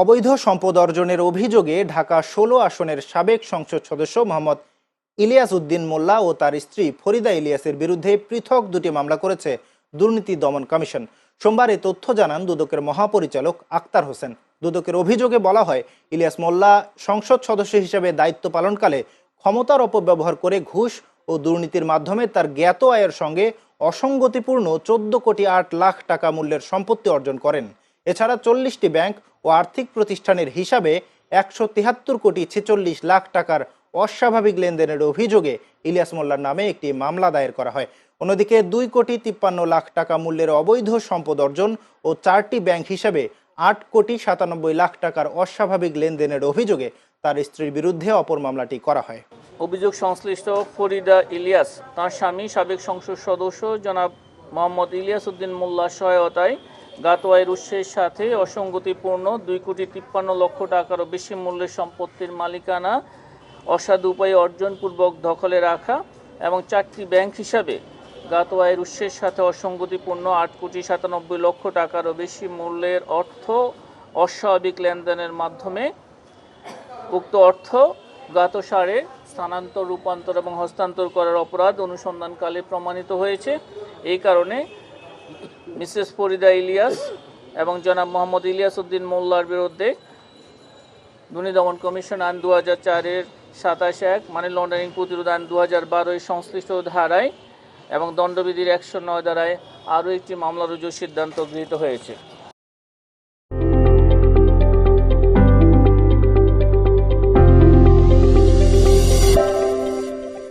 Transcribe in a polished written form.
অবৈধ সম্পদ অর্জনের অভিযোগে ঢাকা ১৬ আসনের সাবেক সংসদ সদস্য মোহাম্মদ ইলিয়াস উদ্দিন মোল্লা ও তার স্ত্রী ফরিদা ইলিয়াসের বিরুদ্ধে পৃথক দুটি মামলা করেছে দুর্নীতি দমন কমিশন। সোমবার এ তথ্য জানান দুদকের মহাপরিচালক আক্তার হোসেন। দুদকের অভিযোগে বলা হয়, ইলিয়াস মোল্লা সংসদ সদস্য হিসেবে দায়িত্ব পালনকালে ক্ষমতার অপব্যবহার করে ঘুষ ও দুর্নীতির মাধ্যমে তার জ্ঞাত আয়ের সঙ্গে অসঙ্গতিপূর্ণ ১৪,৮,০০,০০০ টাকা মূল্যের সম্পত্তি অর্জন করেন। এছাড়া ৪০টি ব্যাংক ও আর্থিক প্রতিষ্ঠানের হিসাবে ১৭৩,৪৬,০০,০০০ টাকার অস্বাভাবিক লেনদেনের অভিযোগে ইলিয়াস মোল্লার নামে একটি মামলা দায়ের করা হয়। অন্যদিকে ২,৫৩,০০,০০০ টাকা মূল্যের অবৈধ সম্পদ অর্জন ও ৪টি ব্যাংক হিসাবে ৮,৯৭,০০,০০০ টাকার অস্বাভাবিক লেনদেনের অভিযোগে তার স্ত্রীর বিরুদ্ধে অপর মামলাটি করা হয়। অভিযোগ সংশ্লিষ্ট ফরিদা ইলিয়াস তার স্বামী সাবেক সংসদ সদস্য জনাব মোহাম্মদ ইলিয়াস উদ্দিন মোল্লার সহায়তায় জ্ঞাত আয়ের উৎসের সাথে অসঙ্গতিপূর্ণ ২,৫৩,০০,০০০ টাকারও বেশি মূল্যের সম্পত্তির মালিকানা অসাধু উপায়ে অর্জনপূর্বক দখলে রাখা এবং ৪টি ব্যাংক হিসাবে জ্ঞাত আয়ের উৎসের সাথে অসঙ্গতিপূর্ণ ৮,৯৭,০০,০০০ টাকারও বেশি মূল্যের অর্থ অস্বাভাবিক লেনদেনের মাধ্যমে উক্ত অর্থ জ্ঞাতসারে স্থানান্তর, রূপান্তর এবং হস্তান্তর করার অপরাধ অনুসন্ধানকালে প্রমাণিত হয়েছে। এই কারণে মিসেস ফরিদা ইলিয়াস এবং জনাব মোহাম্মদ ইলিয়াস উদ্দিন মোল্লার বিরুদ্ধে দুর্নীতি দমন কমিশন আইন ২০০৪-এর ২৭(১) মানি লন্ডারিং প্রতিরোধ আইন ২০১২-এর সংশ্লিষ্ট ধারায় এবং দণ্ডবিধির ১০৯ ধারায় আরও একটি মামলা রুজুর সিদ্ধান্ত গৃহীত হয়েছে।